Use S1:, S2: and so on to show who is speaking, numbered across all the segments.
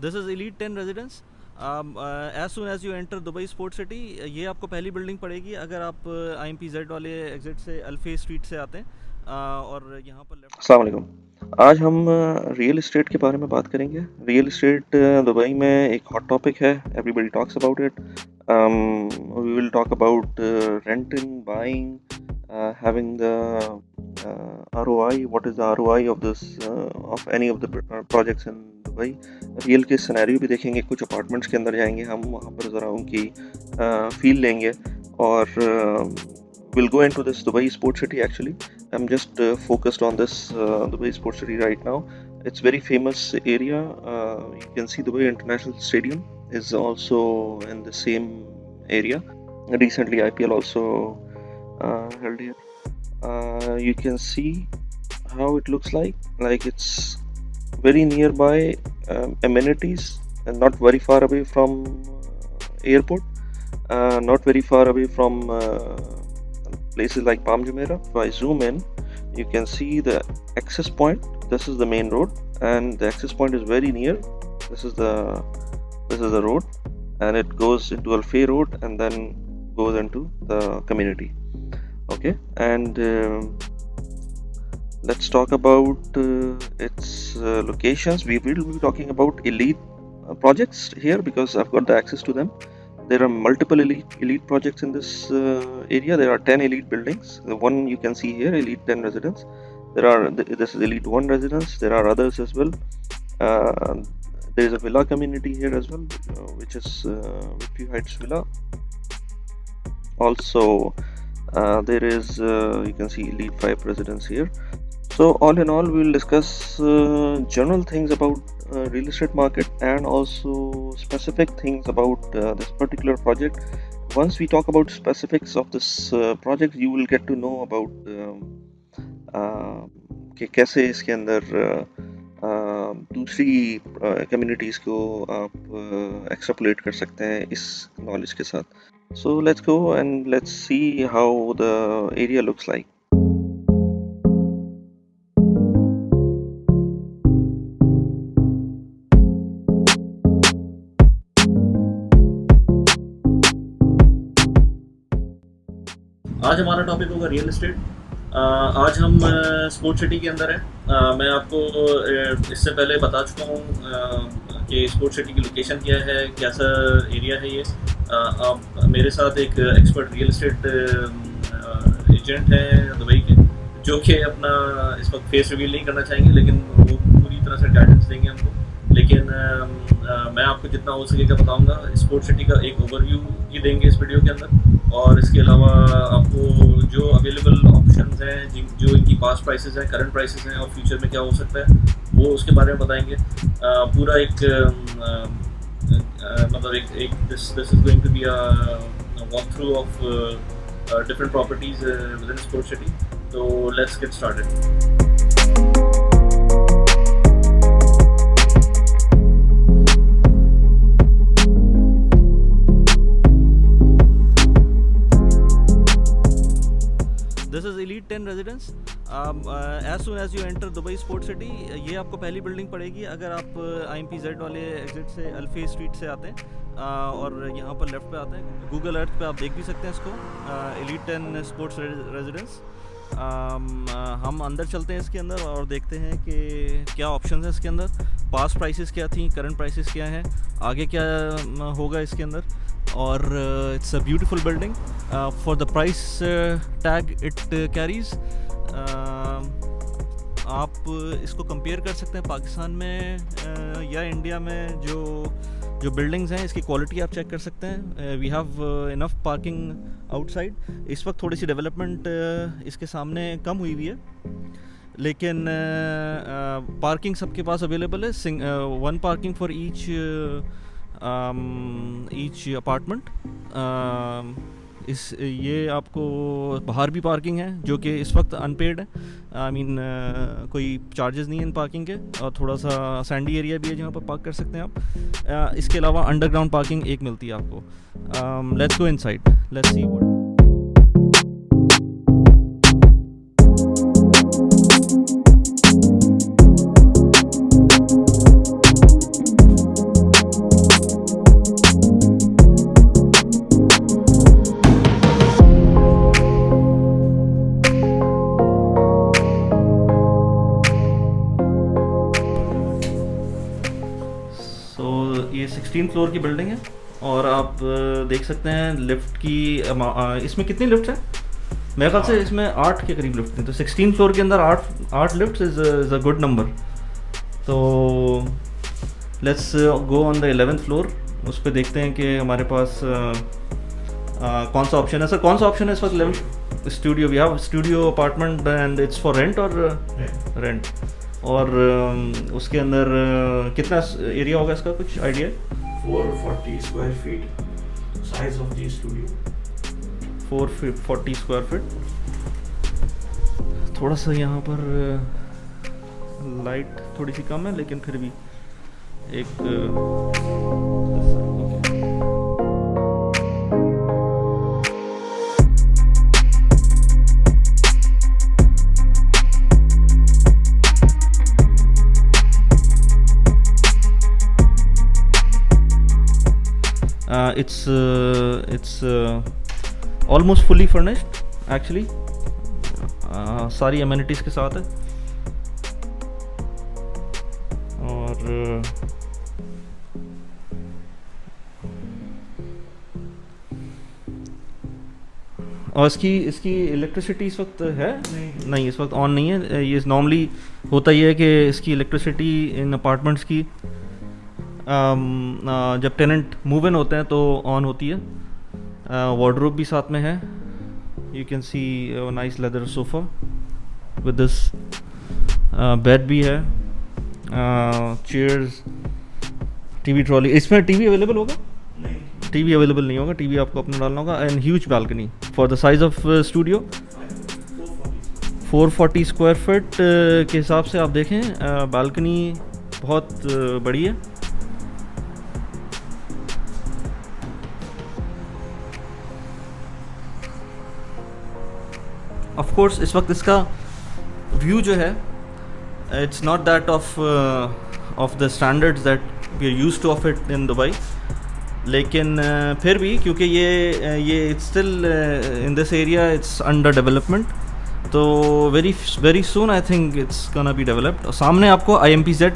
S1: This is elite 10 residence. As soon as you enter Dubai sport city, ये आपको पहली building पड़ेगी अगर आप IMPZ वाले एग्जिट से अल्फे स्ट्रीट से आते हैं। और यहाँ पर लेफ्ट।
S2: अस्सलाम वालेकुम। आज हम रियल एस्टेट के बारे में बात करेंगे। रियल एस्टेट दुबई में एक हॉट टॉपिक है, everybody talks about it. We will talk about renting, buying, having the ROI, what is the ROI of this of any of the projects in Dubai। Real के scenario भी देखेंगे, कुछ apartments के अंदर जाएंगे हम, वहाँ पर ज़रा उनकी फील लेंगे और we'll go into this Dubai Sport City. Actually, I'm just focused on this Dubai Sport City right now. It's very famous area. You can see Dubai International Stadium is also in the same area. Recently, IPL also held here. You can see how it looks like. Like it's very nearby amenities and not very far away from airport. Not very far away from places like Palm Jumeirah. If I zoom in, you can see the access point. This is the main road, and the access point is very near. This is the road, and it goes into Al Fay Road and then goes into the community. Okay, and let's talk about its locations. We will be talking about elite projects here because I've got the access to them. There are multiple elite projects in this area. There are 10 elite buildings. The one you can see here, elite 10 residence. This is elite 1 residence. There are others as well. There is a villa community here as well, which is Whitview Heights Villa. Also, there is you can see elite 5 residence here. So all in all, we will discuss general things about real estate market and also specific things about this particular project. Once we talk about specifics of this project, you will get to know about कि कैसे इसके अंदर दूसरी communities को आप extrapolate कर सकते हैं इस नॉलेज के साथ. So let's go and let's see how the area looks like.
S1: आज हमारा टॉपिक होगा रियल एस्टेट। आज हम स्पोर्ट सिटी के अंदर हैं। मैं आपको इससे पहले बता चुका हूँ कि स्पोर्ट सिटी की लोकेशन क्या है, कैसा एरिया है ये। अब मेरे साथ एक एक्सपर्ट रियल एस्टेट एजेंट हैं दुबई के, जो कि अपना इस वक्त फेस रिवील नहीं करना चाहेंगे, लेकिन वो पूरी तरह से गाइडेंस देंगे हमको। लेकिन मैं आपको जितना हो सकेगा बताऊंगा। स्पोर्ट सिटी का एक ओवरव्यू ही देंगे इस वीडियो के अंदर, और इसके अलावा आपको जो अवेलेबल ऑप्शंस हैं, जो इनकी पास्ट प्राइसेस हैं, करंट प्राइसेस हैं और फ्यूचर में क्या हो सकता है, वो उसके बारे में बताएंगे। पूरा एक मतलब एक this is going to be a walk through of different properties within sport city. तो let's get started. This is elite 10 residence. As soon as you enter Dubai sport city, ये आपको पहली बिल्डिंग पड़ेगी अगर आप IMPZ वाले exit से अल्फे street से आते हैं और यहाँ पर लेफ़्ट पे आते हैं। गूगल अर्थ पे आप देख भी सकते हैं इसको, एलीट 10 स्पोर्ट्स रेजिडेंस। हम अंदर चलते हैं इसके अंदर और देखते हैं कि क्या ऑप्शन है इसके अंदर, पास्ट प्राइसेस क्या थी, करंट प्राइसेस क्या हैं, आगे क्या होगा इसके अंदर। और it's a beautiful building for the price tag it carries. आप इसको कंपेयर कर सकते हैं पाकिस्तान में या इंडिया में। जो बिल्डिंग्स हैं, इसकी क्वालिटी आप चेक कर सकते हैं। We have enough parking outside. इस वक्त थोड़ी सी डेवलपमेंट इसके सामने कम हुई हुई है, लेकिन पार्किंग सबके पास अवेलेबल है। One parking for each apartment. ये आपको बाहर भी पार्किंग है जो कि इस वक्त अनपेड है। आई मीन कोई चार्जेस नहीं है इन पार्किंग के, और थोड़ा सा सैंडी एरिया भी है जहाँ पर पार्क कर सकते हैं आप। इसके अलावा अंडरग्राउंड पार्किंग एक मिलती है आपको। Let's go inside, let's see what. So ये 16 फ्लोर की बिल्डिंग है और आप देख सकते हैं लिफ्ट की इसमें कितनी लिफ्ट है? मेरे ख्याल से इसमें 8 के करीब लिफ्ट थी, तो 16 फ्लोर के अंदर 8 lift is a good number. तो let's go on the 11th floor, उस पर देखते हैं कि हमारे पास कौन सा ऑप्शन है। सर कौन सा ऑप्शन है इस वक्त? 11 studio, we have studio apartment and it's for rent और रेंट। और उसके अंदर कितना एरिया होगा इसका, कुछ idea?
S3: 440 square feet size of the studio.
S1: 440 square feet. थोड़ा सा यहाँ पर लाइट थोड़ी सी कम है, लेकिन फिर भी एक it's almost fully furnished actually, सारी amenities के साथ है। और इसकी इलेक्ट्रिसिटी इस वक्त है? नहीं इस वक्त ऑन नहीं है। ये नॉर्मली होता ही है कि इसकी इलेक्ट्रिसिटी इन अपार्टमेंट्स की जब टेनेंट मूव इन होते हैं तो ऑन होती है। वार्डरोब भी साथ में है, you can see nice leather sofa with this, bed भी है, चेयर्स, टीवी ट्रॉली। इसमें टीवी अवेलेबल होगा?
S3: नहीं,
S1: टीवी अवेलेबल नहीं होगा, टीवी आपको अपना डालना होगा। And huge balcony for the size of studio. 440 square feet के हिसाब से आप देखें, बालकनी बहुत बड़ी है। ऑफ कोर्स इस वक्त इसका व्यू जो है it's not that of the standards that we are used to of it in Dubai, लेकिन फिर भी क्योंकि ये it's still in this area it's under development, तो very soon I think it's gonna be developed. सामने आपको IMPZ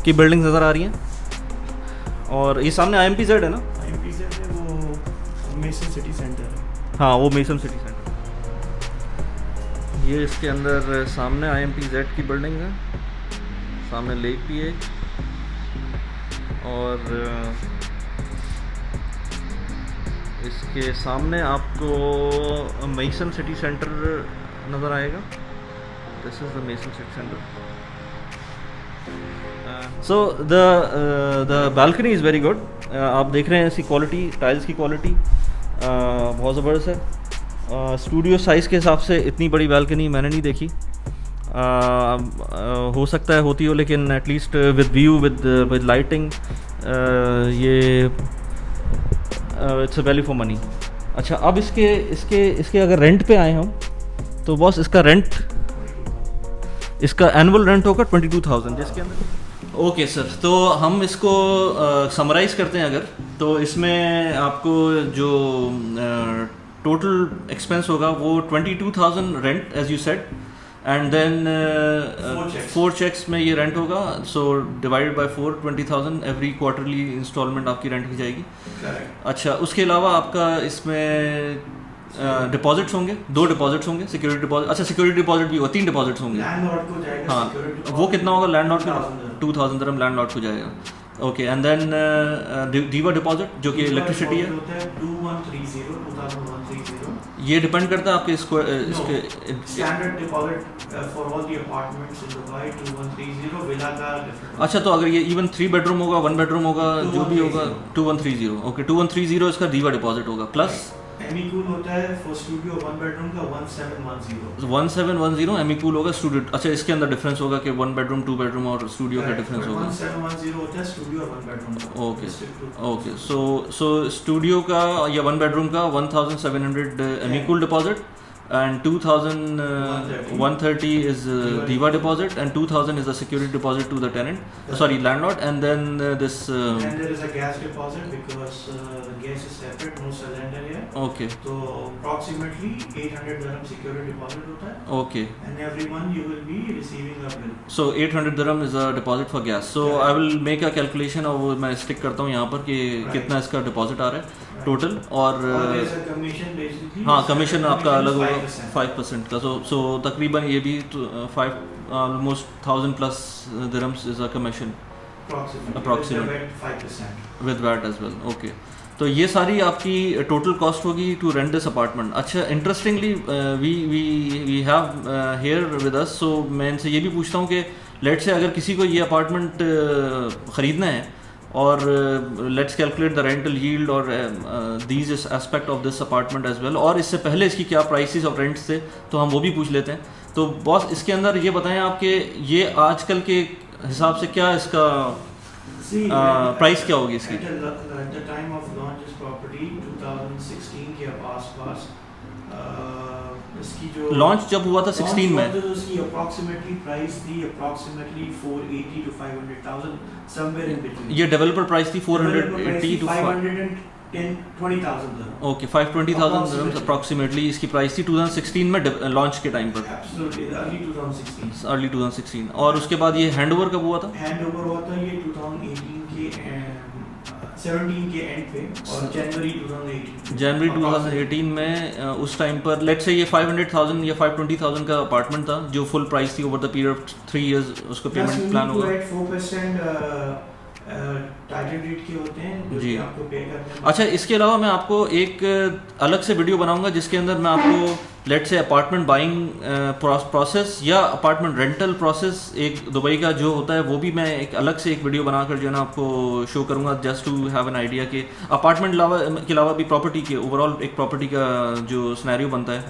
S1: की building नज़र आ रही हैं, और ये सामने IMPZ है ना?
S3: IMPZ है, वो मेसन सिटी सेंटर है।
S1: हाँ, वो मेसन सिटी सेंटर। ये इसके अंदर सामने IMPZ की बिल्डिंग है, सामने लेक भी है, और इसके सामने आपको मेसन सिटी सेंटर नज़र आएगा। This is the mason city centre. So the balcony is very good. आप देख रहे हैं इसकी क्वालिटी, टाइल्स की क्वालिटी बहुत ज़बरदस्त है। स्टूडियो साइज़ के हिसाब से इतनी बड़ी बालकनी मैंने नहीं देखी। हो सकता है होती हो, लेकिन at least with view with lighting ये it's a value for money. अच्छा, अब इसके अगर रेंट पे आए हम, तो बॉस इसका एनुअल रेंट होगा 22,000 जिसके अंदर। ओके सर, तो हम इसको समराइज़ करते हैं अगर, तो इसमें आपको जो टोटल एक्सपेंस होगा वो 22,000 rent as you said, and then 4 checks में ये रेंट होगा। So divided by 4, 20,000 every quarterly installment आपकी रेंट की जाएगी। अच्छा, उसके अलावा आपका इसमें डिपॉजिट्स होंगे, 2 डिपॉजिट्स होंगे, सिक्योरिटी डिपॉजिट। अच्छा, सिक्योरिटी डिपॉजिट भी होगा, 3 डिपॉजिट्स होंगे।
S3: लैंडलॉर्ड को जाएगा,
S1: हाँ, वो कितना होगा लैंडलॉर्ड का? 2,000 दिरहम लैंडलॉर्ड को जाएगा। ओके, एंड देन दीवा डिपॉजिट जो कि इलेक्ट्रिसिटी है,
S3: 2130
S1: ये डिपेंड करता है आपके इसके
S3: standard deposit for all the apartments in Dubai 2130। Villa का डिफरेंट।
S1: अच्छा, तो अगर ये इवन 3 बेडरूम होगा, 1 बेडरूम होगा, जो भी होगा 2130। ओके, 2130 इसका दीवा डिपॉजिट होगा, प्लस
S3: एमीकूल होता है फॉर स्टूडियो 1 बेडरूम का 1710।
S1: 1710 एमीकूल होगा स्टूडियो। अच्छा, इसके अंदर डिफरेंस होगा कि 1 बेडरूम, 2 बेडरूम और स्टूडियो का डिफरेंस होगा।
S3: 1710 होता है स्टूडियो 1 बेडरूम का।
S1: ओके, सो स्टूडियो का या 1 बेडरूम का 1700 एमीकूल deposit, and 2130 is DIVA deposit, and 2000 is the security deposit to the tenant, sorry, landlord, and then this
S3: And there is a gas deposit because the gas is separate, no cylinder here.
S1: okay,
S3: So approximately 800 dirham security deposit hota hai,
S1: okay,
S3: and every month you will be receiving a bill.
S1: so 800 dirham is a deposit for gas. So I will make a calculation और मैं stick करता हूँ यहाँ पर कि कितना इसका deposit आ रहा है total, और
S3: there is a commission basically.
S1: हाँ कमीशन आपका अलग होगा
S3: 5%.
S1: 5% का. So तकरीबन ये भी almost 1000 plus dirhams is a commission Approximately.
S3: With 5%.
S1: with VAT as well. Okay. तो ये सारी आपकी टोटल कॉस्ट होगी टू रेंट दिस अपार्टमेंट. अच्छा, interestingly we have here with us, so मैं इनसे ये भी पूछता हूँ कि लेट से अगर किसी को ये अपार्टमेंट ख़रीदना है और let's calculate the rental yield और these aspect of this apartment as well, और इससे पहले इसकी क्या प्राइसेस ऑफ रेंट्स थे तो हम वो भी पूछ लेते हैं. तो बॉस इसके अंदर ये बताएं आप कि ये आजकल के हिसाब से क्या इसका प्राइस क्या होगी इसकी?
S3: At the time of launch this property 2016 के आसपास इसकी जो
S1: लॉन्च जब हुआ था 16 में,
S3: तो उसकी approximately price थी approximately 480 to 500,000 somewhere in between.
S1: ये डेवलपर प्राइस थी 480 to
S3: 520,000 dirham.
S1: Okay 520,000 dirhams approximately इसकी प्राइस थी 2016 में लॉन्च के टाइम पर,
S3: Absolutely, early 2016.
S1: अर्ली 2016. और उसके बाद ये हैंडओवर कब हुआ था?
S3: हैंड ओवर हुआ था ये 2018 के 17 के एंड पे और जनवरी 2018.
S1: जनवरी 2018 में उस टाइम पर लेट्स से ये 500,000 या 520,000 का अपार्टमेंट था जो फुल प्राइस थी over the period of 3 years. उसको पेमेंट प्लान होगा
S3: 4% टाइटल रेट के होते हैं जो
S1: जी.
S3: कि आपको पे करने हैं.
S1: अच्छा, इसके अलावा मैं आपको एक अलग से वीडियो बनाऊंगा जिसके अंदर मैं आपको लेट से अपार्टमेंट बाइंग प्रोसेस या अपार्टमेंट रेंटल प्रोसेस एक दुबई का जो होता है वो भी मैं एक अलग से एक वीडियो बनाकर जो है ना आपको शो करूंगा, just to have an idea कि अपार्टमेंट के अलावा भी प्रॉपर्टी के ओवरऑल एक प्रॉपर्टी का जो सिनेरियो बनता है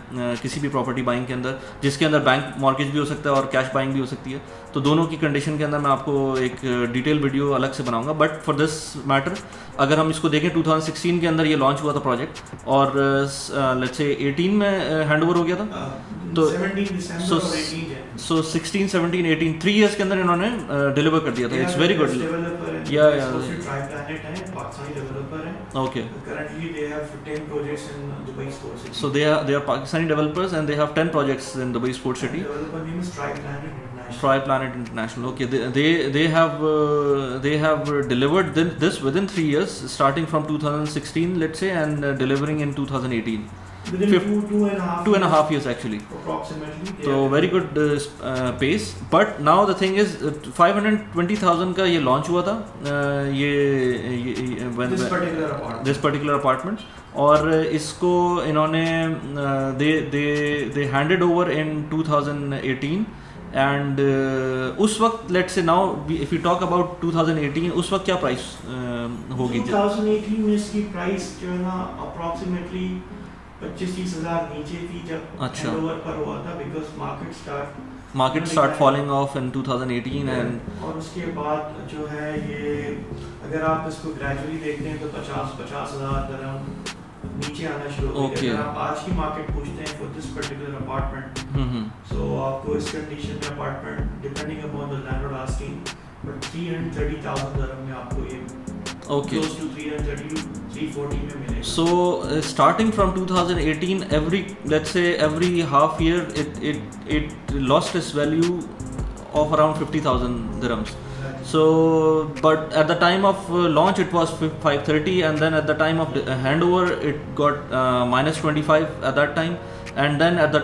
S1: किसी भी प्रॉपर्टी बाइंग के अंदर, जिसके अंदर बैंक मॉर्गेज भी हो सकता है और कैश बाइंग भी हो सकती है. तो दोनों की कंडीशन के अंदर मैं आपको एक डिटेल वीडियो अलग से बनाऊंगा. बट फॉर दिस मैटर अगर हम इसको देखें 2016 के अंदर ये लॉन्च हुआ था प्रोजेक्ट और लेट्स से 18 में हैंडओवर हो गया था. तो
S3: 17 दिसंबर
S1: so-
S3: और 18 जनवरी.
S1: सो 16, 17, 18 3 years के अंदर इन्होंने डिलीवर कर दिया था. It's very good.
S3: डेवलपर है.
S1: Yeah.
S3: ट्राइप्लैनेट है, पाकिस्तानी डेवलपर है.
S1: Okay,
S3: Currently they have 10 projects in Dubai Sports City.
S1: so they are Pakistani developers and they have 10 projects in Dubai Sports City.
S3: Developer name is TriPlanet International.
S1: TriPlanet International. Okay, they have delivered this within 3 years, starting from 2016, let's say, and delivering in 2018.
S3: Within
S1: Fif-
S3: 2.5
S1: years actually.
S3: approximately. they
S1: So
S3: are-
S1: very good pace. But now the thing is 520,000 का ये launch हुआ था
S3: This particular apartment.
S1: this particular apartment, और इसको इन्होंने they handed over in 2018 and उस वक्त let's say now if we talk about 2018 उस वक्त क्या प्राइस होगी?
S3: 2018 में इसकी प्राइस जो है ना approximately 25-30 हज़ार नीचे थी जब
S1: अच्छा.
S3: हैंडओवर पर हुआ था because
S1: market start falling off in 2018 and
S3: और उसके बाद जो है ये अगर आप इसको ग्रेजुअली देखते हैं तो 50 हज़ार dirham नीचे आना शुरू हो गया.
S1: Okay.
S3: अगर आप आज की मार्केट पूछते हैं for this particular apartment, so आपको इस कंडीशन में apartment depending upon the landlord asking but 330,000 dirham में आपको ये
S1: okay.
S3: close to 330 to 340 में मिलेगा.
S1: So starting from 2018, every half year it lost its value of around 50,000 dirhams. So but at the time of launch it was 530, and then at the time of handover it got minus 25 at that time, and then at the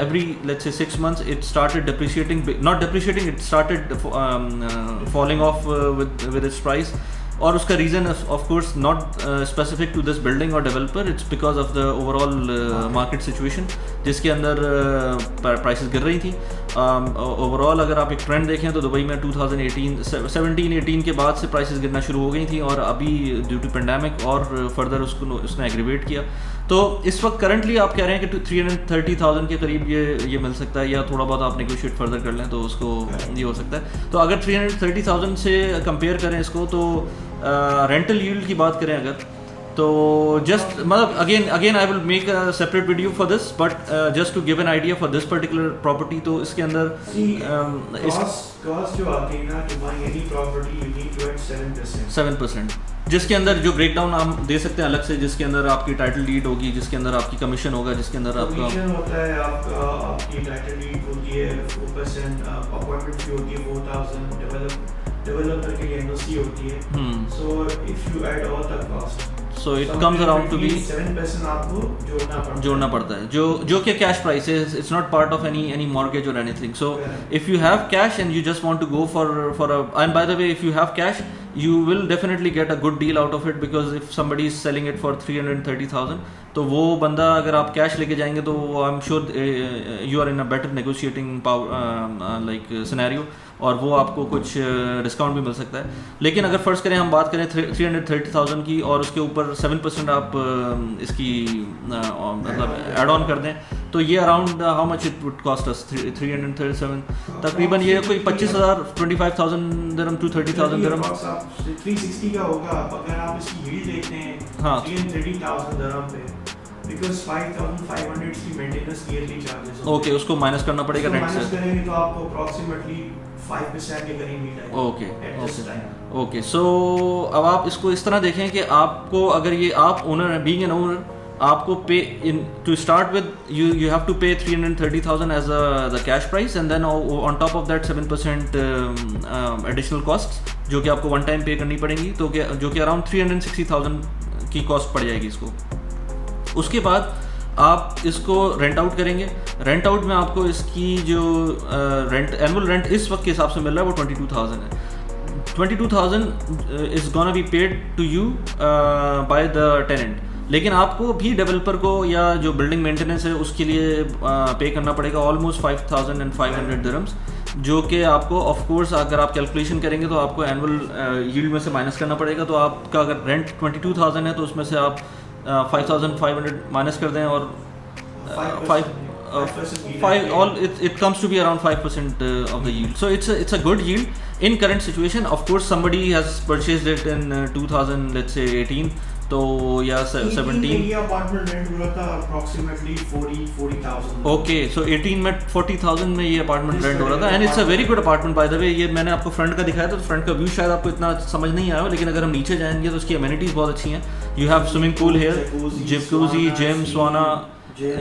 S1: every let's say 6 months it started depreciating, not depreciating, it started falling off with its price. और उसका reason of course not specific to this building और developer, it's because of the overall market situation जिसके अंदर prices गिर रही थी. Overall अगर आप एक ट्रेंड देखें तो दुबई में 2017-18 के बाद से प्राइसेस गिरना शुरू हो गई थी, और अभी ड्यू टू पेंडेमिक और फर्दर उसने एग्रीवेट किया. तो इस वक्त करंटली आप कह रहे हैं कि 330,000 के करीब ये मिल सकता है, या थोड़ा बहुत आप नेगोशिएट फर्दर कर लें तो उसको ये हो सकता है. तो अगर 330,000 से कंपेयर करें इसको, तो रेंटल यील्ड की बात करें अगर, तो जस्ट मतलब again I will make a separate video for this, but just to give an idea for this particular property, तो इसके अंदर
S3: cost जो आती है ना, to buy any property you need to add 7%.
S1: 7%, जिसके अंदर जो ब्रेकडाउन हम दे सकते हैं अलग से, जिसके अंदर आपकी टाइटल डीड होगी, जिसके अंदर आपकी कमीशन होगा, जिसके अंदर आपका
S3: कमीशन होता है, आपका आपकी टाइटल डीड होती है 4%, अपॉइंटमेंट फी होती है 4000, डेवलपर के लिए एनओसी होती है. सो if you add all the cost,
S1: so it comes around to be
S3: 7% आपको
S1: जोड़ना पड़ता है, जो कि कैश प्राइस है. It's not part of any mortgage और anything. So if you have cash and you just want to go for a, and by the way, if you have cash you will definitely get a good deal out of it, because if somebody is selling it for 330,000, तो वो बंदा अगर आप cash लेके जाएंगे तो I am sure you are in a better negotiating power like scenario, और वो आपको कुछ डिस्काउंट भी मिल सकता है. लेकिन अगर फर्स्ट करें, हम बात करें 330,000 की, और उसके ऊपर 7% आप इसकी मतलब एड ऑन कर दें, तो ये around how much it would cost us 337, तकरीबन ये कोई 25,000 25,000 दिरहम to 30,000 दिरहम
S3: 360 का होगा. अगर आप इसकी यील्ड देखते हैं 330,000 दिरहम पे, because 5,500 की मेंटेनेंस ईयरली चार्जेस.
S1: ओके, उसको माइनस करना पड़ेगा रेंट से.
S3: माइनस करेंगे तो आपको अप्रॉक्सीमेटली 5% के करीब नीड आएगा.
S1: ओके. सो अब आप इसको इस तरह देखें कि आपको अगर ये आप ओनर हैं, बीइंग एन ओनर, आपको pay in to start with you have to pay 330,000 as the cash price, and then on top of that 7% additional cost जो कि आपको वन टाइम पे करनी पड़ेंगी, तो जो कि अराउंड 360,000 की कॉस्ट पड़ जाएगी इसको. उसके बाद आप इसको रेंट आउट करेंगे. रेंट आउट में आपको इसकी जो रेंट एनुअल रेंट इस वक्त के हिसाब से मिल रहा है वो 22,000 है. 22,000 is gonna be paid to you by the tenant. लेकिन आपको भी डेवलपर को या जो बिल्डिंग मेंटेनेंस है उसके लिए पे करना पड़ेगा ऑलमोस्ट 5,500 दिरहम्स, जो कि आपको ऑफ कोर्स अगर आप कैलकुलेशन करेंगे तो आपको एनुअल यील्ड में से माइनस करना पड़ेगा. तो आपका अगर रेंट 22,000 है तो उसमें से आप 5,500 माइनस कर दें, और 5 all it comes to be around 5% of the yield. So it's a good yield in current situation. Of course somebody has purchased it in 2000, let's say 18, तो या 17
S3: ये अपार्टमेंट रेंट हो रहा था अप्रॉक्सीमेटली 40,000.
S1: ओके, सो 18 में 40,000 में ये अपार्टमेंट रेंट हो रहा था, and it's a very good apartment by the way. ये मैंने आपको फ्रंट का दिखाया था, तो फ्रंट का व्यू शायद आपको इतना समझ नहीं आया, लेकिन अगर हम नीचे जाएंगे तो उसकी अमेनिटीज बहुत अच्छी हैं. You have swimming pool here, jacuzzi, gym, सौना,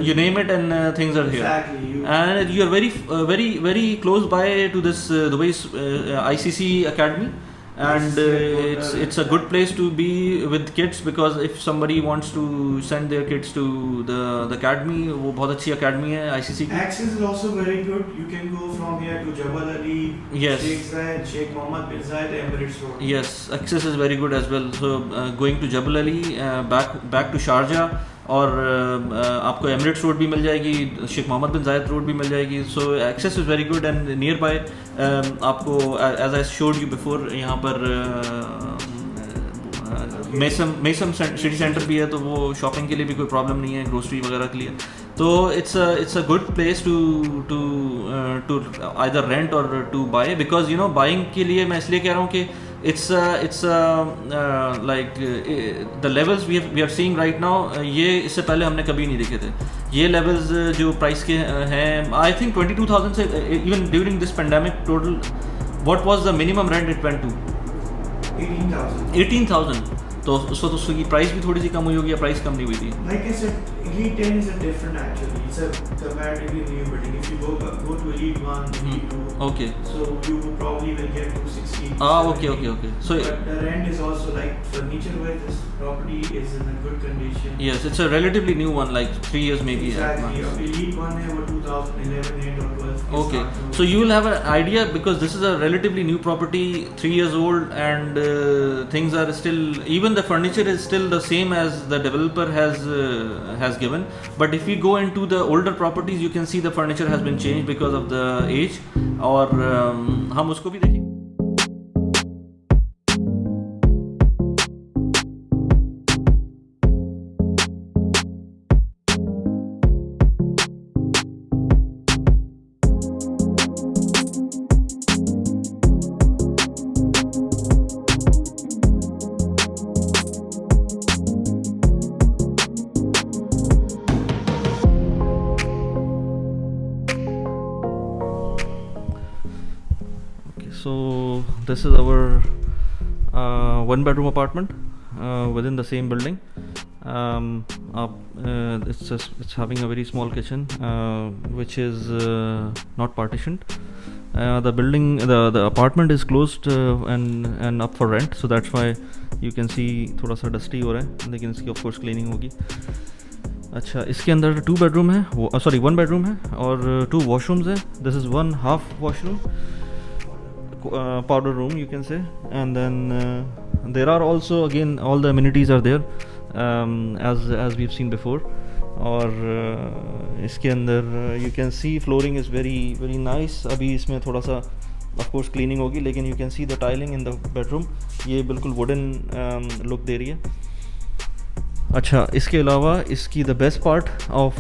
S1: you name it, and things are here.
S3: Exactly.
S1: And you are very close by to this Dubai's ICC academy, and it's a good place to be with kids, because if somebody wants to send their kids to the academy, वो बहुत अच्छी academy है ICC की.
S3: Access is also very good. You can go from here to Jabal Ali,
S1: Yes.
S3: Sheikh Zayed, Sheikh Mohammed bin Zayed, Emirates Road.
S1: Yes, access is very good as well. So going to Jabal Ali, back to Sharjah, और आपको Emirates road भी मिल जाएगी, शेख मोहम्मद बिन जायद road भी मिल जाएगी. So access is very good and near by as I showed you before, यहाँ पर मेसम सिटी सेंटर भी है, तो वो शॉपिंग के लिए भी कोई प्रॉब्लम नहीं है, ग्रोसरी वगैरह के लिए. तो it's a good place to either rent और to buy, because you know buying के लिए मैं इसलिए कह रहा हूँ कि it's like the levels we are seeing right now, ये इससे पहले हमने कभी नहीं देखे थे. ये levels जो प्राइस के हैं, I think 22,000 से even during this pandemic total, what was the minimum rent it went to? 18,000. तो उसकी प्राइस भी थोड़ी सी कम हुई होगी या प्राइस कम नहीं हुई थी?
S3: Like I said, Elite 10 is a different actually. It's a comparatively new building. If you go to Elite 1, Elite 2,
S1: Okay.
S3: so you probably will get 260.
S1: Okay. So
S3: but the rent is also like furniture-wise, this property is in a good condition.
S1: yes, it's a relatively new one, like 3 years maybe.
S3: Exactly. Elite 1 है वो 2011 8 or 12.
S1: Okay, so you will have an idea, because this is a relatively new property, 3 years old, and things are still, even the furniture is still the same as the developer has given. But if we go into the older properties, you can see the furniture has been changed because of the age. और हम उसको भी देखेंगे.
S4: this is our one bedroom apartment within the same building. It's having a very small kitchen which is not partitioned. The apartment is closed and up for rent, so that's why you can see थोड़ा सा dusty हो रहा है, लेकिन इसकी of course cleaning होगी. अच्छा, इसके अंदर 2 bedroom है, 1 bedroom है और 2 washrooms है. This is 1/2 washroom, powder room you can say, and then there are also again all the amenities are there as we've seen before. और इसके अंदर you can see flooring is very nice. अभी इसमें थोड़ा सा of course cleaning होगी, लेकिन you can see the tiling in the bedroom, ये बिल्कुल wooden look दे रही है. अच्छा, इसके अलावा इसकी the best part of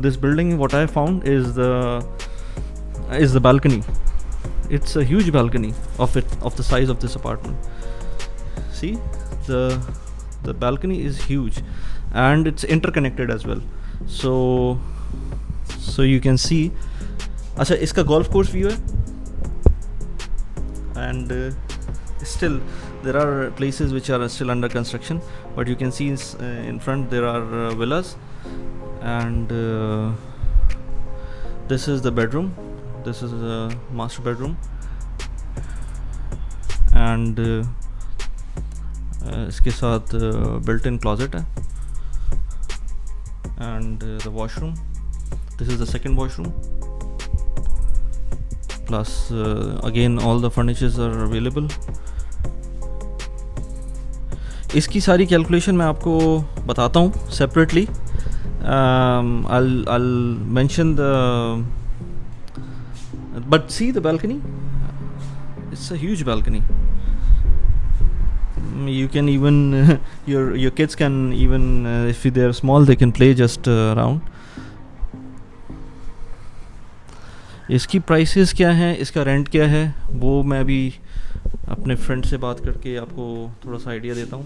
S4: this building what I found is the balcony. It's a huge balcony of the size of this apartment. See, the balcony is huge and it's interconnected as well. So you can see. अच्छा, इसका golf course view है, and still there are places which are still under construction, but you can see in front there are villas, and this is the bedroom. This is the master bedroom, and इसके साथ built-in closet है, and the washroom. This is the second washroom, plus again all the furnitures are available. इसकी सारी calculation मैं आपको बताता हूँ separately. I'll mention but see the balcony. It's a huge balcony. You can even your kids can even if they are small they can play just around. इसकी prices क्या हैं, इसका रेंट क्या है, वो मैं अभी अपने फ्रेंड से बात करके आपको थोड़ा सा आइडिया देता हूँ.